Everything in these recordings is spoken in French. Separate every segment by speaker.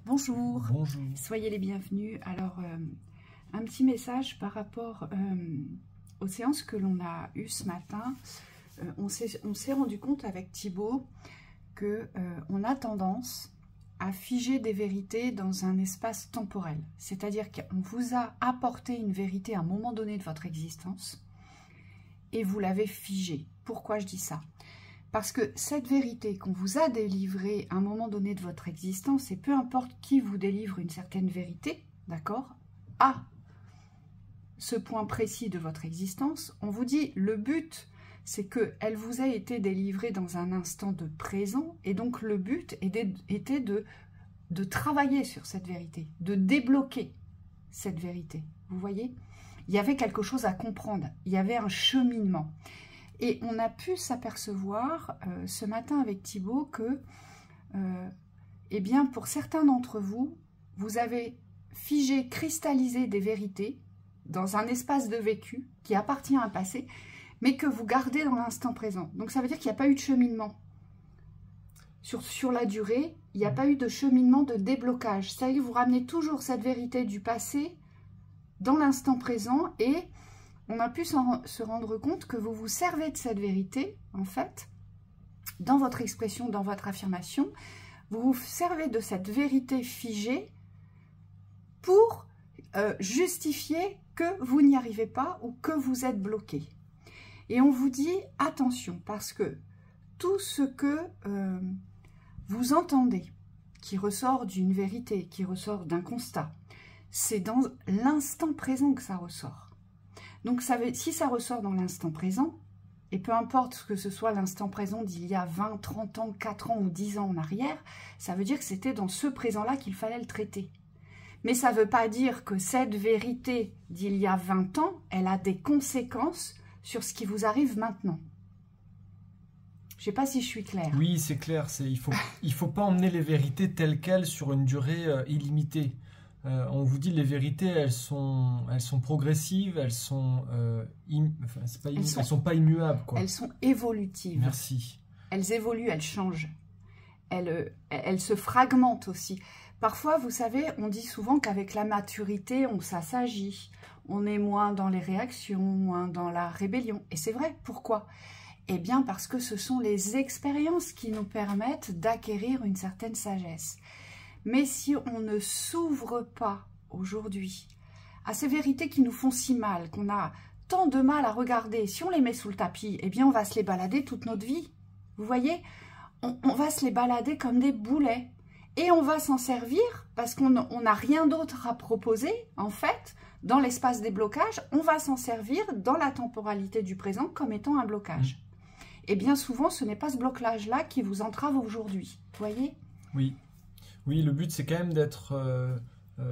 Speaker 1: Bonjour,
Speaker 2: Bonjour.
Speaker 1: soyez les bienvenus. Alors, un petit message par rapport aux séances que l'on a eues ce matin. On s'est rendu compte avec Thibaut qu'on a tendance à figer des vérités dans un espace temporel. C'est-à-dire qu'on vous a apporté une vérité à un moment donné de votre existence et vous l'avez figée. Pourquoi je dis ça ? Parce que cette vérité qu'on vous a délivrée à un moment donné de votre existence, et peu importe qui vous délivre une certaine vérité, d'accord, à ce point précis de votre existence, on vous dit le but, c'est qu'elle vous a été délivrée dans un instant de présent, et donc le but était de travailler sur cette vérité, de débloquer cette vérité. Vous voyez ? Il y avait quelque chose à comprendre, il y avait un cheminement. Et on a pu s'apercevoir ce matin avec Thibaut que, eh bien, pour certains d'entre vous, vous avez figé, cristallisé des vérités dans un espace de vécu qui appartient à un passé, mais que vous gardez dans l'instant présent. Donc ça veut dire qu'il n'y a pas eu de cheminement. Sur la durée, il n'y a pas eu de cheminement de déblocage. C'est-à-dire que vous ramenez toujours cette vérité du passé dans l'instant présent et on a pu se rendre compte que vous vous servez de cette vérité, en fait, dans votre expression, dans votre affirmation. Vous vous servez de cette vérité figée pour justifier que vous n'y arrivez pas ou que vous êtes bloqué. Et on vous dit, attention, parce que tout ce que vous entendez, qui ressort d'une vérité, qui ressort d'un constat, c'est dans l'instant présent que ça ressort. Donc, si ça ressort dans l'instant présent, et peu importe que ce soit l'instant présent d'il y a 20, 30 ans, 4 ans ou 10 ans en arrière, ça veut dire que c'était dans ce présent-là qu'il fallait le traiter. Mais ça ne veut pas dire que cette vérité d'il y a 20 ans, elle a des conséquences sur ce qui vous arrive maintenant. Je ne sais pas si je suis claire.
Speaker 2: Oui, c'est clair. Il faut pas emmener les vérités telles quelles sur une durée illimitée. On vous dit les vérités, elles sont progressives, elles sont sont pas immuables, quoi.
Speaker 1: Elles sont évolutives.
Speaker 2: Merci.
Speaker 1: Elles évoluent, elles changent. Elles se fragmentent aussi. Parfois, vous savez, on dit souvent qu'avec la maturité, on s'assagit. On est moins dans les réactions, moins dans la rébellion. Et c'est vrai, pourquoi ? Eh bien, parce que ce sont les expériences qui nous permettent d'acquérir une certaine sagesse. Mais si on ne s'ouvre pas aujourd'hui à ces vérités qui nous font si mal, qu'on a tant de mal à regarder, si on les met sous le tapis, eh bien on va se les balader toute notre vie. Vous voyez, on va se les balader comme des boulets. Et on va s'en servir parce qu'on n'a rien d'autre à proposer, en fait, dans l'espace des blocages, on va s'en servir dans la temporalité du présent comme étant un blocage. Et bien souvent, ce n'est pas ce blocage-là qui vous entrave aujourd'hui. Vous voyez ?
Speaker 2: Oui. Oui, le but, c'est quand même d'être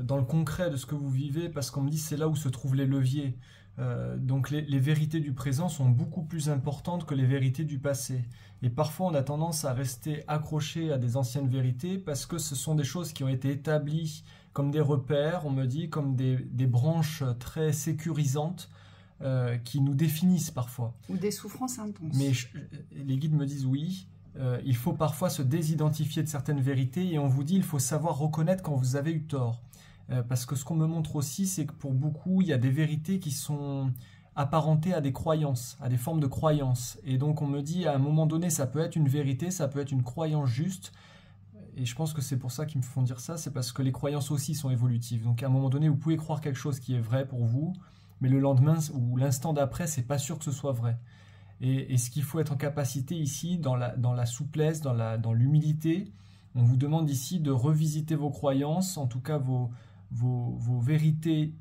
Speaker 2: dans le concret de ce que vous vivez, parce qu'on me dit c'est là où se trouvent les leviers. Donc les vérités du présent sont beaucoup plus importantes que les vérités du passé. Et parfois, on a tendance à rester accroché à des anciennes vérités parce que ce sont des choses qui ont été établies comme des repères, on me dit, comme des branches très sécurisantes qui nous définissent parfois.
Speaker 1: Ou des souffrances intenses.
Speaker 2: Mais les guides me disent oui. Il faut parfois se désidentifier de certaines vérités et on vous dit il faut savoir reconnaître quand vous avez eu tort. Parce que ce qu'on me montre aussi, c'est que pour beaucoup, il y a des vérités qui sont apparentées à des croyances, à des formes de croyances. Et donc on me dit à un moment donné, ça peut être une vérité, ça peut être une croyance juste. Et je pense que c'est pour ça qu'ils me font dire ça, c'est parce que les croyances aussi sont évolutives. Donc à un moment donné, vous pouvez croire quelque chose qui est vrai pour vous, mais le lendemain ou l'instant d'après, c'est pas sûr que ce soit vrai. Et ce qu'il faut être en capacité ici, dans la souplesse, dans l'humilité, on vous demande ici de revisiter vos croyances, en tout cas vos vérités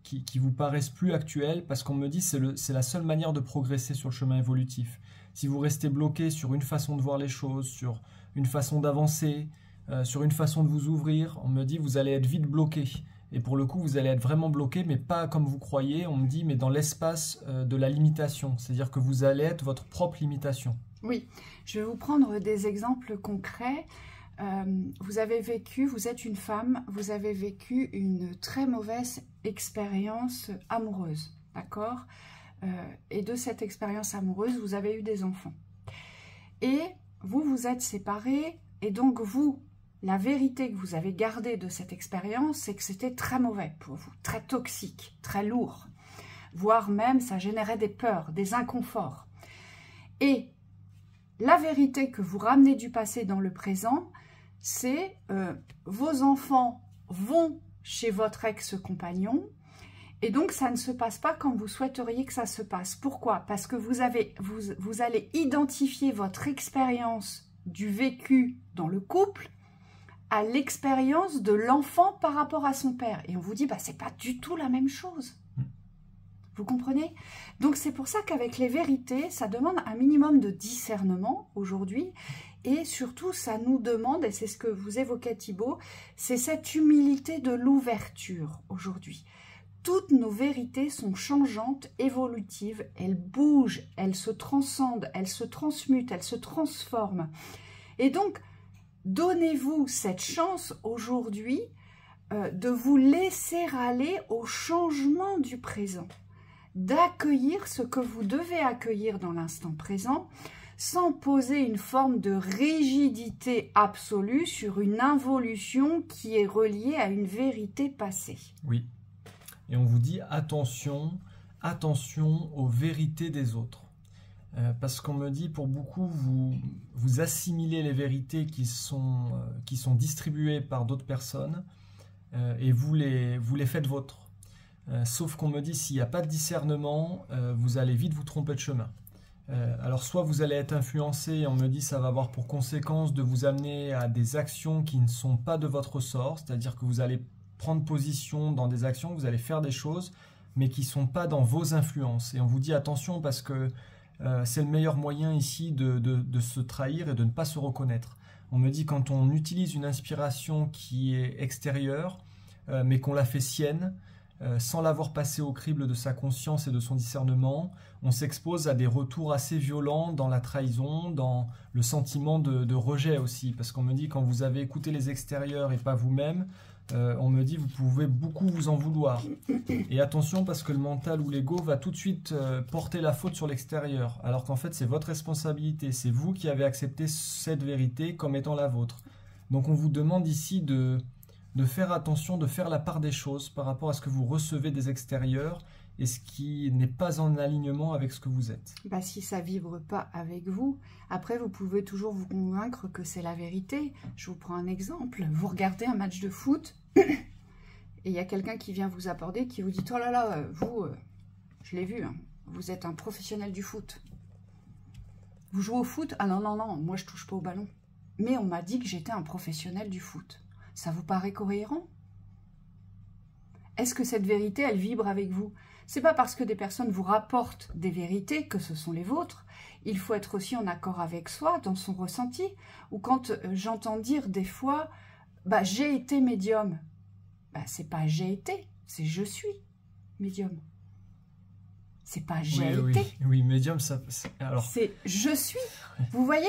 Speaker 2: qui vous paraissent plus actuelles, parce qu'on me dit que c'est la seule manière de progresser sur le chemin évolutif. Si vous restez bloqué sur une façon de voir les choses, sur une façon d'avancer, sur une façon de vous ouvrir, on me dit que vous allez être vite bloqué. Et pour le coup, vous allez être vraiment bloqué, mais pas comme vous croyez. On me dit, mais dans l'espace de la limitation. C'est-à-dire que vous allez être votre propre limitation.
Speaker 1: Oui, je vais vous prendre des exemples concrets. Vous êtes une femme, vous avez vécu une très mauvaise expérience amoureuse, d'accord ? Et de cette expérience amoureuse, vous avez eu des enfants. Et vous vous êtes séparés, et donc vous la vérité que vous avez gardée de cette expérience, c'est que c'était très mauvais pour vous, très toxique, très lourd, voire même ça générait des peurs, des inconforts. Et la vérité que vous ramenez du passé dans le présent, c'est vos enfants vont chez votre ex-compagnon et donc ça ne se passe pas comme vous souhaiteriez que ça se passe. Pourquoi? Parce que vous allez identifier votre expérience du vécu dans le couple à l'expérience de l'enfant par rapport à son père. Et on vous dit, bah, c'est pas du tout la même chose. Vous comprenez? Donc c'est pour ça qu'avec les vérités, ça demande un minimum de discernement aujourd'hui. Et surtout, ça nous demande, et c'est ce que vous évoquez Thibaut, c'est cette humilité de l'ouverture aujourd'hui. Toutes nos vérités sont changeantes, évolutives, elles bougent, elles se transcendent, elles se transmutent, elles se transforment. Et donc, donnez-vous cette chance aujourd'hui de vous laisser aller au changement du présent, d'accueillir ce que vous devez accueillir dans l'instant présent, sans poser une forme de rigidité absolue sur une involution qui est reliée à une vérité passée.
Speaker 2: Oui. Et on vous dit attention, attention aux vérités des autres. Parce qu'on me dit, pour beaucoup, vous assimilez les vérités qui sont distribuées par d'autres personnes et vous les faites vôtres. Sauf qu'on me dit, s'il n'y a pas de discernement, vous allez vite vous tromper de chemin. Alors soit vous allez être influencé, et on me dit ça va avoir pour conséquence de vous amener à des actions qui ne sont pas de votre sort, c'est-à-dire que vous allez prendre position dans des actions, vous allez faire des choses, mais qui ne sont pas dans vos influences. Et on vous dit attention parce que c'est le meilleur moyen ici de se trahir et de ne pas se reconnaître. On me dit quand on utilise une inspiration qui est extérieure, mais qu'on la fait sienne, sans l'avoir passée au crible de sa conscience et de son discernement, on s'expose à des retours assez violents dans la trahison, dans le sentiment de rejet aussi. Parce qu'on me dit quand vous avez écouté les extérieurs et pas vous-même, on me dit vous pouvez beaucoup vous en vouloir. Et attention parce que le mental ou l'ego va tout de suite porter la faute sur l'extérieur. Alors qu'en fait c'est votre responsabilité, c'est vous qui avez accepté cette vérité comme étant la vôtre. Donc on vous demande ici de faire attention, de faire la part des choses par rapport à ce que vous recevez des extérieurs et ce qui n'est pas en alignement avec ce que vous êtes.
Speaker 1: Bah, si ça ne vibre pas avec vous, après vous pouvez toujours vous convaincre que c'est la vérité. Je vous prends un exemple, vous regardez un match de foot et il y a quelqu'un qui vient vous aborder, qui vous dit « Oh là là, vous, je l'ai vu, hein, vous êtes un professionnel du foot. Vous jouez au foot? Ah non, non, non, moi je touche pas au ballon. Mais on m'a dit que j'étais un professionnel du foot. » Ça vous paraît cohérent? Est-ce que cette vérité, elle vibre avec vous? C'est pas parce que des personnes vous rapportent des vérités que ce sont les vôtres. Il faut être aussi en accord avec soi, dans son ressenti. Ou quand j'entends dire des fois, bah, j'ai été médium. Bah, c'est pas j'ai été, c'est je suis médium. C'est pas j'ai été.
Speaker 2: Oui, médium, ça. Alors...
Speaker 1: C'est je suis. Vous voyez?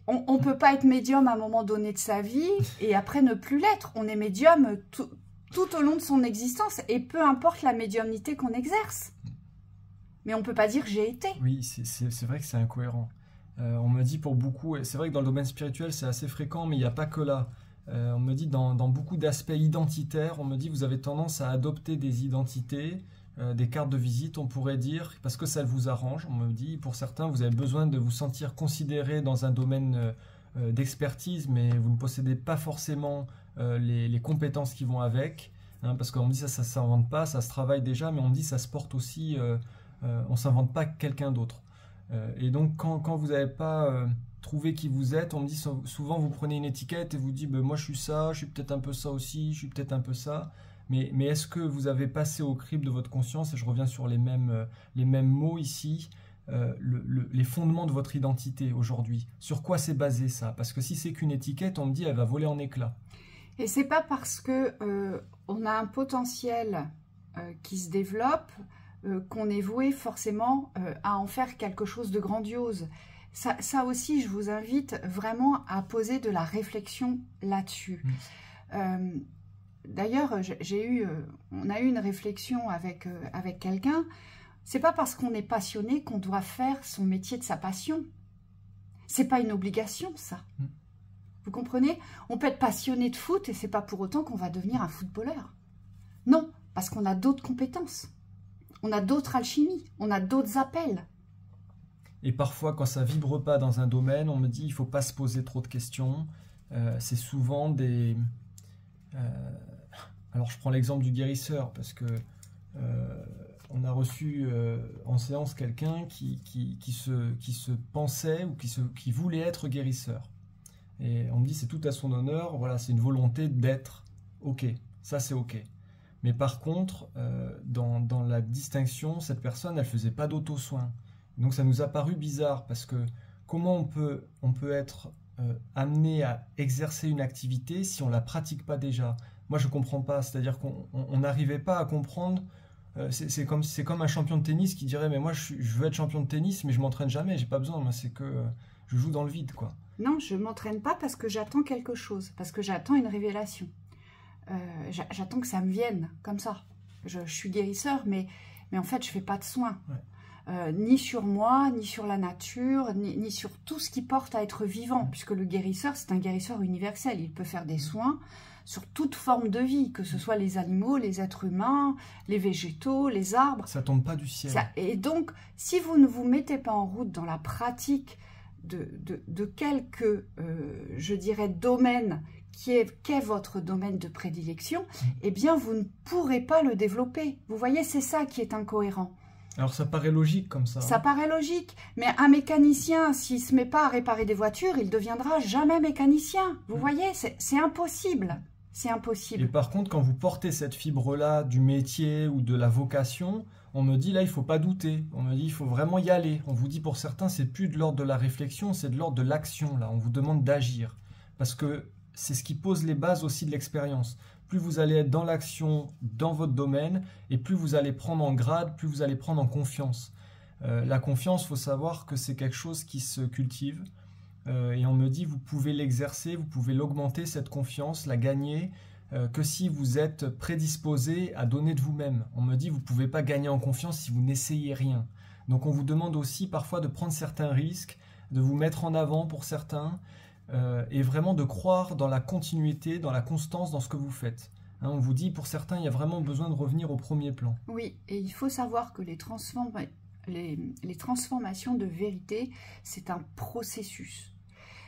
Speaker 1: On ne peut pas être médium à un moment donné de sa vie et après ne plus l'être. On est médium tout au long de son existence et peu importe la médiumnité qu'on exerce. Mais on ne peut pas dire j'ai été.
Speaker 2: Oui, c'est vrai que c'est incohérent. On me dit pour beaucoup, et c'est vrai que dans le domaine spirituel c'est assez fréquent, mais il n'y a pas que là. On me dit dans beaucoup d'aspects identitaires, on me dit vous avez tendance à adopter des identités, des cartes de visite, on pourrait dire, parce que ça vous arrange. On me dit, pour certains, vous avez besoin de vous sentir considéré dans un domaine d'expertise, mais vous ne possédez pas forcément les compétences qui vont avec, hein, parce qu'on me dit ça ne s'invente pas, ça se travaille déjà, mais on me dit ça se porte aussi, on ne s'invente pas quelqu'un d'autre. Et donc, quand vous n'avez pas trouvé qui vous êtes, on me dit souvent, vous prenez une étiquette et vous dites, moi je suis ça, je suis peut-être un peu ça aussi, je suis peut-être un peu ça. Mais est-ce que vous avez passé au crible de votre conscience, et je reviens sur les mêmes mots ici, les fondements de votre identité aujourd'hui? Sur quoi c'est basé ça? Parce que si c'est qu'une étiquette, on me dit elle va voler en éclats.
Speaker 1: Et c'est pas parce que on a un potentiel qui se développe qu'on est voué forcément à en faire quelque chose de grandiose. Ça aussi, je vous invite vraiment à poser de la réflexion là-dessus. D'ailleurs, on a eu une réflexion avec quelqu'un. C'est pas parce qu'on est passionné qu'on doit faire son métier de sa passion. C'est pas une obligation, ça. Vous comprenez? On peut être passionné de foot et c'est pas pour autant qu'on va devenir un footballeur. Non, parce qu'on a d'autres compétences. On a d'autres alchimies, on a d'autres appels.
Speaker 2: Et parfois, quand ça vibre pas dans un domaine, on me dit il faut pas se poser trop de questions. C'est souvent des... alors, je prends l'exemple du guérisseur, parce que on a reçu en séance quelqu'un qui se pensait ou qui voulait être guérisseur. Et on me dit c'est tout à son honneur, voilà, c'est une volonté d'être. Ok, ça c'est ok. Mais par contre, dans la distinction, cette personne, elle faisait pas d'auto-soin. Donc ça nous a paru bizarre, parce que comment on peut être amené à exercer une activité si on la pratique pas déjà? Moi je comprends pas, c'est-à-dire qu'on n'arrivait pas à comprendre. C'est comme un champion de tennis qui dirait mais moi je veux être champion de tennis mais je m'entraîne jamais, j'ai pas besoin, moi c'est que je joue dans le vide quoi.
Speaker 1: Non, je m'entraîne pas parce que j'attends quelque chose, parce que j'attends une révélation. J'attends que ça me vienne comme ça. Je suis guérisseur, mais en fait je fais pas de soins. Ouais. Ni sur moi, ni sur la nature, ni sur tout ce qui porte à être vivant, puisque le guérisseur, c'est un guérisseur universel. Il peut faire des soins sur toute forme de vie, que ce soit les animaux, les êtres humains, les végétaux, les arbres.
Speaker 2: Ça tombe pas du ciel.
Speaker 1: Et donc, si vous ne vous mettez pas en route dans la pratique de quelques, je dirais, domaines qu'est votre domaine de prédilection, eh bien, vous ne pourrez pas le développer. Vous voyez, c'est ça qui est incohérent.
Speaker 2: Alors ça paraît logique comme ça.
Speaker 1: Ça paraît logique, mais un mécanicien, s'il ne se met pas à réparer des voitures, il ne deviendra jamais mécanicien. Vous voyez, c'est impossible. C'est impossible.
Speaker 2: Et par contre, quand vous portez cette fibre-là du métier ou de la vocation, on me dit là, il ne faut pas douter. On me dit, il faut vraiment y aller. On vous dit pour certains, c'est plus de l'ordre de la réflexion, c'est de l'ordre de l'action. Là, on vous demande d'agir. Parce que c'est ce qui pose les bases aussi de l'expérience. Plus vous allez être dans l'action, dans votre domaine, et plus vous allez prendre en grade, plus vous allez prendre en confiance. La confiance, il faut savoir que c'est quelque chose qui se cultive. Et on me dit, vous pouvez l'exercer, vous pouvez l'augmenter, cette confiance, la gagner, que si vous êtes prédisposé à donner de vous-même. On me dit, vous ne pouvez pas gagner en confiance si vous n'essayez rien. Donc on vous demande aussi parfois de prendre certains risques, de vous mettre en avant pour certains, et vraiment de croire dans la continuité, dans la constance dans ce que vous faites. Hein, on vous dit, pour certains, il y a vraiment besoin de revenir au premier plan.
Speaker 1: Oui, et il faut savoir que les transformations de vérité, c'est un processus.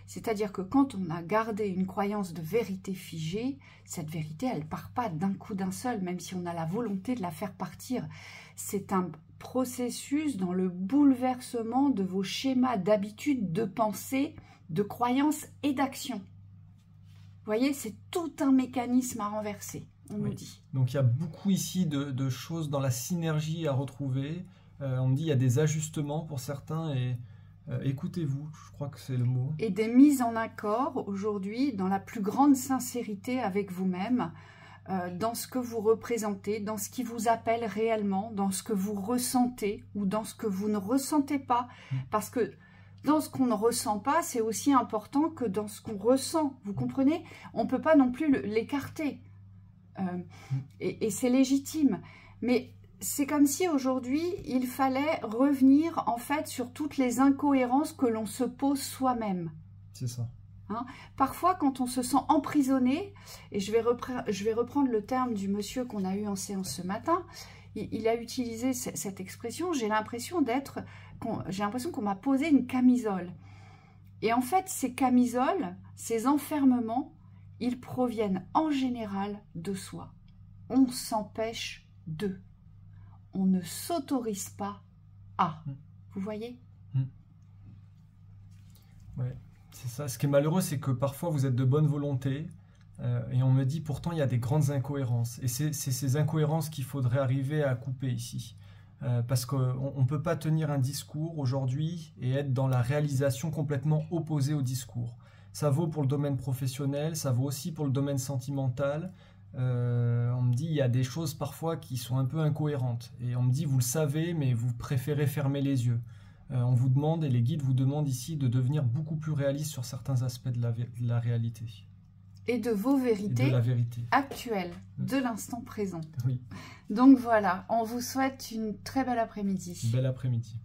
Speaker 1: C'est-à-dire que quand on a gardé une croyance de vérité figée, cette vérité, elle ne part pas d'un coup d'un seul, même si on a la volonté de la faire partir. C'est un processus dans le bouleversement de vos schémas d'habitude, de pensée, de croyance et d'action. Vous voyez, c'est tout un mécanisme à renverser, on nous dit.
Speaker 2: Donc il y a beaucoup ici de choses dans la synergie à retrouver. On me dit il y a des ajustements pour certains et écoutez-vous, je crois que c'est le mot.
Speaker 1: Et des mises en accord aujourd'hui dans la plus grande sincérité avec vous-même, dans ce que vous représentez, dans ce qui vous appelle réellement, dans ce que vous ressentez ou dans ce que vous ne ressentez pas. Parce que dans ce qu'on ne ressent pas, c'est aussi important que dans ce qu'on ressent. Vous comprenez? On ne peut pas non plus l'écarter. Et c'est légitime. Mais c'est comme si aujourd'hui, il fallait revenir en fait sur toutes les incohérences que l'on se pose soi-même.
Speaker 2: C'est ça.
Speaker 1: Hein? Parfois, quand on se sent emprisonné, et je vais reprendre le terme du monsieur qu'on a eu en séance ce matin, il a utilisé cette expression, j'ai l'impression qu'on m'a posé une camisole. Et en fait, ces camisoles, ces enfermements, ils proviennent en général de soi. On s'empêche d'eux. On ne s'autorise pas à. Vous voyez?
Speaker 2: Ouais, c'est ça. Ce qui est malheureux, c'est que parfois vous êtes de bonne volonté et on me dit pourtant il y a des grandes incohérences. Et c'est ces incohérences qu'il faudrait arriver à couper ici. Parce qu'on ne peut pas tenir un discours aujourd'hui et être dans la réalisation complètement opposée au discours. Ça vaut pour le domaine professionnel, ça vaut aussi pour le domaine sentimental. On me dit il y a des choses parfois qui sont un peu incohérentes et on me dit vous le savez mais vous préférez fermer les yeux. On vous demande et les guides vous demandent ici de devenir beaucoup plus réaliste sur certains aspects de la réalité.
Speaker 1: Et de vos vérités
Speaker 2: de la vérité
Speaker 1: actuelles, de l'instant présent.
Speaker 2: Oui.
Speaker 1: Donc voilà, on vous souhaite une très belle après-midi.
Speaker 2: Bel après-midi.